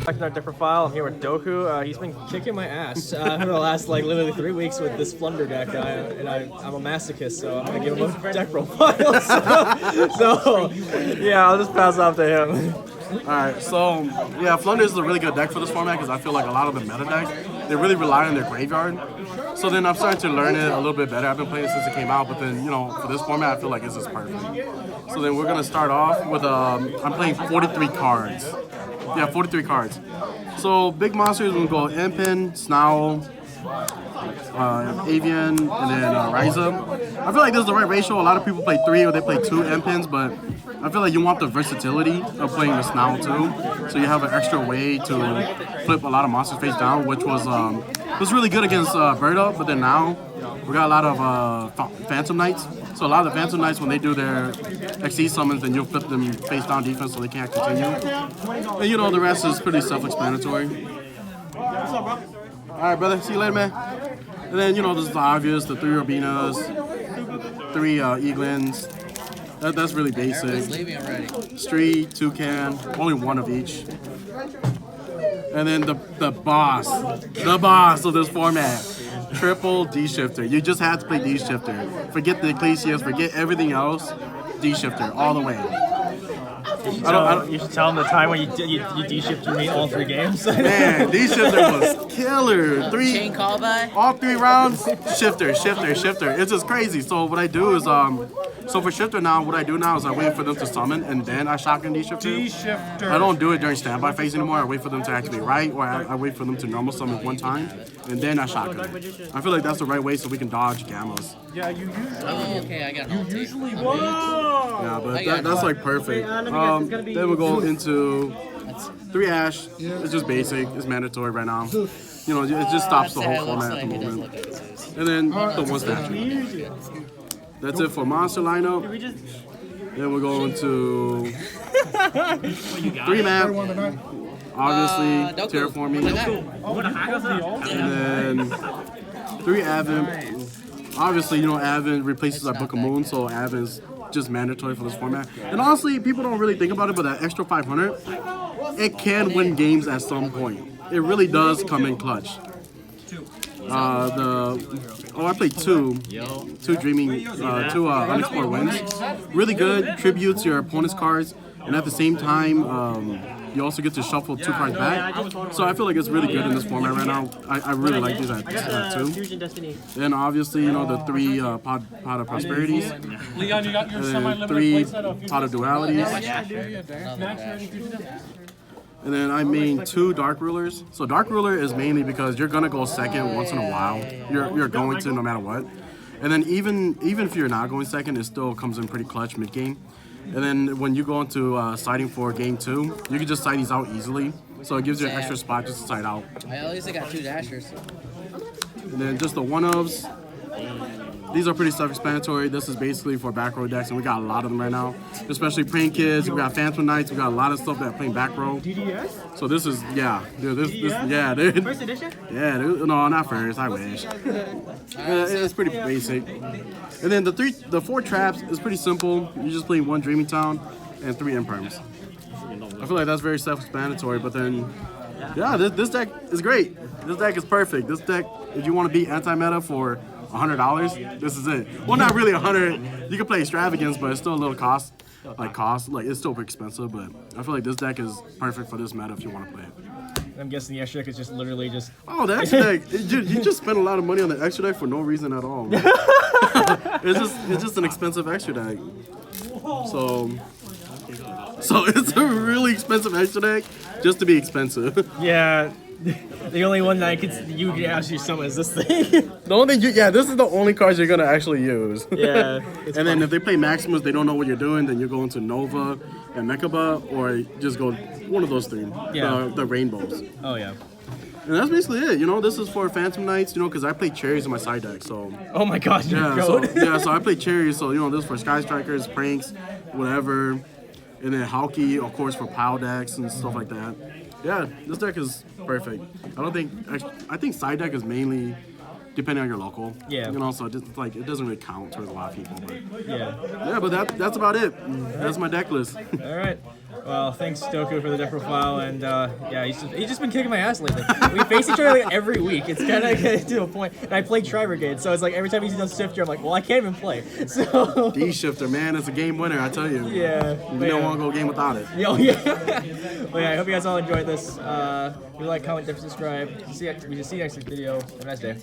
Back in our deck profile, I'm here with Doku. He's been kicking my ass for the last literally 3 weeks with this Flunder deck, and I'm a masochist, so I'm gonna give him a deck profile. so yeah, I'll just pass off to him. Alright, so yeah, Flunder is a really good deck for this format because I feel like a lot of the meta decks, they really rely on their graveyard. So then I'm starting to learn it a little bit better. I've been playing it since it came out, but then, for this format, I feel like it's just perfect. So then we're going to start off with, I'm playing 43 cards. Yeah, 43 cards. So big monsters, we're going to go Impin, Snowl, Avian, and then Ryza. I feel like this is the right ratio. A lot of people play 3 or they play 2 Impins, but I feel like you want the versatility of playing the Snowl too. So you have an extra way to flip a lot of monsters face down, which was really good against Birdo, but then now we got a lot of Phantom Knights. So a lot of the Phantom Knights, when they do their XC summons, then you'll flip them face down defense so they can't continue. And the rest is pretty self-explanatory. What's up, bro? Alright, brother. See you later, man. And then, this is the obvious, the 3 Robinas, 3 Eaglins. That's really basic. Street, Toucan, only 1 of each. And then the boss of this format. Triple D-Shifter. You just have to play D-Shifter. Forget the Ecclesias, forget everything else. D-Shifter, all the way. You should tell him the time when you D-shifted all 3 games. Man, D-Shifter was killer. Chain call by? All 3 rounds, shifter. It's just crazy. So what I do is, so for Shifter now, what I do now is I wait for them to summon and then I shotgun D-Shifter. I don't do it during standby phase anymore. I wait for them to activate right, or I wait for them to normal summon 1 time and then I shotgun. I feel like that's the right way so we can dodge gammas. Yeah, you usually. Oh, okay, I got it. Usually, whoa! Yeah, but that's like perfect. Then we'll go into 3 Ash. It's just basic. It's mandatory right now. It just stops the whole format at the moment. And then the 1 statue. That's it for monster lineup. Then we're going to 3 map. Obviously, terraforming. And then 3 Advent. Obviously, Advent replaces our Book of Moon, so Advent's just mandatory for this format. And honestly, people don't really think about it, but that extra 500, it can win games at some point. It really does come in clutch. I played 2 Dreaming, 2 Unexplored Winds. Really good, tributes your opponent's cards, and at the same time, you also get to shuffle 2 cards back. So I feel like it's really good in this format right now. I really like these at 2. Then obviously, the 3 Pot of Prosperities. Leon, you got your and 3 Pot of Dualities. And then I main 2 Dark Rulers. So Dark Ruler is mainly because you're gonna go second once in a while. You're going to no matter what. And then even if you're not going second, it still comes in pretty clutch mid game. And then when you go into siding for game 2, you can just side these out easily. So it gives you an extra spot just to side out. I at least got 2 dashers. And then just the 1-ofs. These are pretty self-explanatory. This is basically for back row decks, and we got a lot of them right now. Especially Praying Kids, we got Phantom Knights, we got a lot of stuff that are playing back row. DDS? So this is, dude. First edition? Yeah, dude. No, not first, I wish. It's pretty basic. And then the 4 traps is pretty simple. You're just playing 1 Dreaming Town and 3 Imperms. I feel like that's very self-explanatory, but then, yeah, this deck is great. This deck is perfect. This deck, if you want to beat anti-meta for $100, this is it. Well, not really 100. You can play Extravagance, but it's still a little cost. It's still expensive, but I feel like this deck is perfect for this meta if you want to play it. I'm guessing the extra deck is just literally just. Oh, the extra deck! You just spent a lot of money on the extra deck for no reason at all. It's just an expensive extra deck. So it's a really expensive extra deck just to be expensive. Yeah. The only one that you can actually summon is this thing. The only thing, this is the only cards you're gonna actually use. Yeah. And then if they play Maximus, they don't know what you're doing, then you go into Nova and Mechaba, or just go one of those 3. Yeah. The rainbows. Oh yeah. And that's basically it. This is for Phantom Knights, because I play Cherries in my side deck, so. Oh my gosh, so I play Cherries, so this is for Sky Strikers, Pranks, whatever. And then Hauki, of course, for Pile decks and stuff like that. Yeah, this deck is perfect. I think side deck is mainly depending on your local. Yeah. So it doesn't really count towards a lot of people. But yeah. Yeah, but that's about it. That's my deck list. All right. Well, thanks Doku for the deck profile, and yeah, he's just been kicking my ass lately. We face each other like every week. It's kind of getting to a point. And I play Tri Brigade, so it's like every time he does Shifter, I'm like, well, I can't even play. So D Shifter, man, it's a game winner, I tell you. yeah, You don't want to go a game without it. Yo, yeah. Well, yeah, I hope you guys all enjoyed this. If you like, comment, subscribe. We see you next video. Have a nice day.